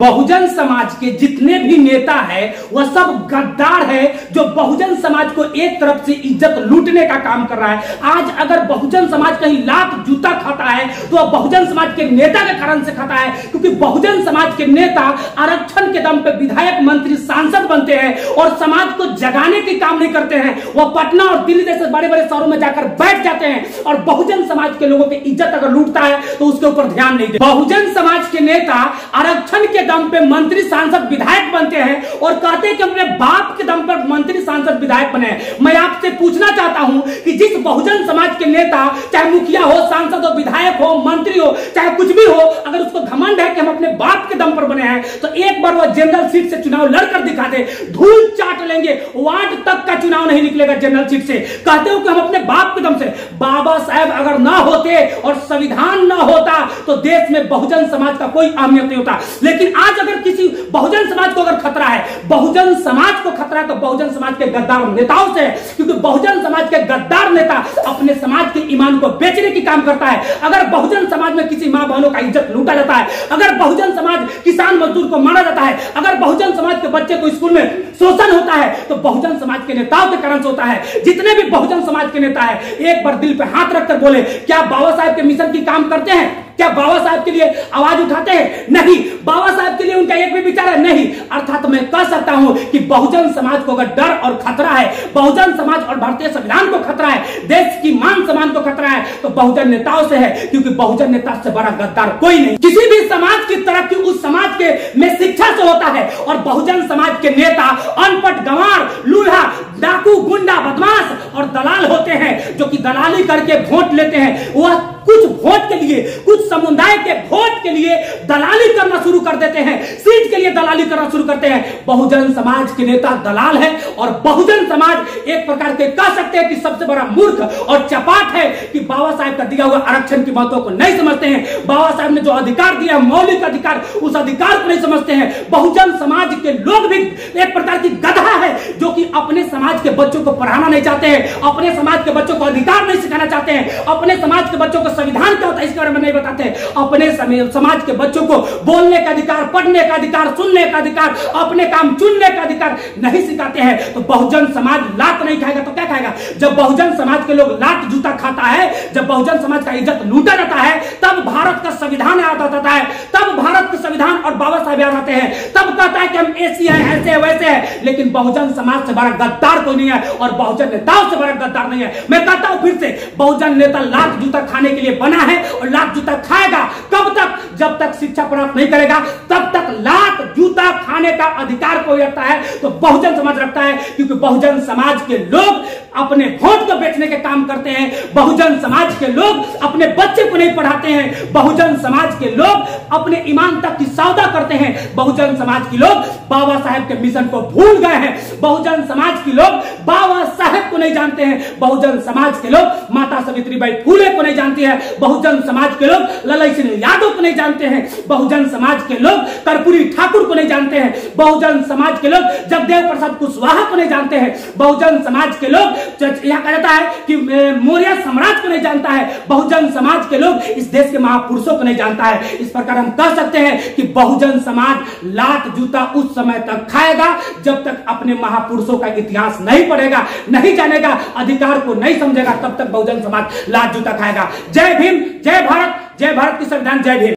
बहुजन समाज के जितने भी नेता है वह सब गद्दार है, जो बहुजन समाज को एक तरफ से इज्जत लूटने का काम कर रहा है। आज अगर बहुजन समाज कहीं लात जूता खाता है तो वह बहुजन समाज के नेता के कारण से खाता है, क्योंकि बहुजन समाज के नेता आरक्षण के दम पे विधायक, मंत्री, सांसद बनते हैं और समाज को जगाने के काम नहीं करते हैं। वह पटना और दिल्ली जैसे बड़े बड़े शहरों में जाकर बैठ जाते हैं और बहुजन समाज के लोगों की इज्जत अगर लूटता है तो उसके ऊपर ध्यान नहीं देते। बहुजन समाज के नेता आरक्षण के दम पे मंत्री, सांसद, विधायक बनते हैं और कहते हैं कि अपने बाप के दम पर मंत्री, सांसद, विधायक बने। मैं आपसे पूछना चाहता हूं कि जिस बहुजन समाज के नेता, चाहे मुखिया हो, सांसद हो, विधायक हो, मंत्री हो, चाहे कुछ भी हो, अगर उसको घमंड है कि हम अपने बाप के दम पर बने हैं तो एक बार वो जनरल सीट से चुनाव लड़कर दिखा दे, धूल चाट लेंगे, वार्ड तक का चुनाव नहीं निकलेगा जनरल सीट से। कहते हो कि हम अपने बाप के दम से। बाबा साहब अगर ना होते और संविधान ना होता तो देश में बहुजन समाज का कोई अहमियत नहीं होता। लेकिन आज अगर किसी बहुजन समाज को अगर खतरा है, बहुजन समाज को खतरा है तो बहुजन समाज के गद्दार नेताओं से है, क्योंकि बहुजन समाज के गद्दार नेता अपने समाज के ईमान को बेचने की काम करता है। अगर बहुजन समाज में किसी मां बहनों का इज्जत लूटा जाता है, अगर बहुजन समाज किसान मजदूर को मारा जाता है, अगर बहुजन समाज के बच्चे को स्कूल में शोषण होता है तो बहुजन समाज के नेताओं के कारण से होता है। जितने भी बहुजन समाज के नेता है एक बार दिल पे हाथ रखकर बोले, क्या बाबा साहब के मिशन की काम करते हैं? क्या बाबा साहब के लिए आवाज उठाते हैं? नहीं। बाबा साहब के लिए उनका एक भी विचार है? नहीं। अर्थात मैं कह सकता हूं कि बहुजन समाज को अगर डर और खतरा है, बहुजन समाज और भारतीय संविधान को खतरा है, देश की मान सम्मान को खतरा है तो बहुजन नेताओं से है, क्योंकि बहुजन नेता से बड़ा गद्दार कोई नहीं। किसी भी समाज की तरक्की उस समाज के में शिक्षा से होता है और बहुजन समाज के नेता अनपढ़, गंवार, लूल्हा, डाकू, गुंडा, बदमाश और दलाल होते हैं, जो कि दलाली करके वोट लेते हैं। वह कुछ वोट के लिए, कुछ समुदाय के वोट के लिए दलाली करना शुरू कर देते हैं, सीट के लिए दलाली करना शुरू करते हैं। बहुजन समाज के नेता दलाल है और बहुजन समाज एक प्रकार के कह सकते हैं कि सबसे बड़ा मूर्ख और चपाट है कि बाबा साहब का दिया हुआ आरक्षण की बातों को नहीं समझते हैं। बाबा साहब ने जो अधिकार दिया, मौलिक अधिकार, उस अधिकार को नहीं समझते हैं। बहुजन समाज के लोग भी एक प्रकार की गधा है जो कि अपने समाज के बच्चों को पढ़ाना नहीं चाहते हैं, अपने समाज के बच्चों को अधिकार नहीं सिखाना चाहते हैं, अपने समाज के बच्चों को संविधान क्या होता है इसके बारे में नहीं बताते, अपने समाज के बच्चों को बोलने का अधिकार, पढ़ने का अधिकार, सुनने का अधिकार, अपने काम चुनने का अधिकार नहीं सिखाते हैं। तो बहुजन समाज लात नहीं खाएगा तो क्या खाएगा? जब बहुजन समाज के लोग लात जूता खाता है, जब बहुजन समाज का इज्जत लूटा जाता है, तब भारत का संविधान याद आता है, तब भारत का संविधान और बाबा साहब याद आते हैं, तब कहता है कि हम ऐसी है, ऐसे है, वैसे है। लेकिन बहुजन समाज से बड़ा गद्दार कोई नहीं है और बहुजन नेताओं से बड़ा गद्दार नहीं है। मैं कहता हूं फिर से, बहुजन नेता लात जूता खाने के लिए बना है और लात जूता खाएगा। कब तक? जब तक शिक्षा प्राप्त नहीं करेगा तब तक लात जूता खाने का अधिकार कोई रखता है तो बहुजन समाज रखता है, क्योंकि बहुजन समाज के लोग अपने वोट को बेचने के काम करते हैं। बहुजन समाज के लोग अपने बच्चे को नहीं पढ़ाते हैं। बहुजन समाज के लोग अपने ईमान तक की सौदा करते हैं। बहुजन समाज के लोग बाबा साहब के मिशन को भूल गए हैं। बहुजन समाज के लोग बाबा साहब को नहीं जानते हैं। बहुजन समाज के लोग माता सावित्रीबाई फुले को नहीं जानते हैं। बहुजन समाज के लोग ललन सिंह यादव को नहीं जानते हैं। बहुजन समाज के लोग कर्पूरी ठाकुर को नहीं जानते हैं। बहुजन समाज के लोग जगदेव प्रसाद कुशवाहा को नहीं जानते हैं। बहुजन समाज के लोग यह कहा जाता है कि मौर्य सम्राट को नहीं जानता है। बहुजन समाज के लोग इस देश के महापुरुषों को नहीं जानता है। इस प्रकार हम कह सकते हैं कि बहुजन समाज लात जूता उस समय तक खाएगा जब तक अपने महापुरुषों का इतिहास नहीं पढ़ेगा, नहीं जानेगा, अधिकार को नहीं समझेगा, तब तक बहुजन समाज लात जूता खाएगा। जय भीम, जय भारत, जय भारत की संविधान, जय भीम।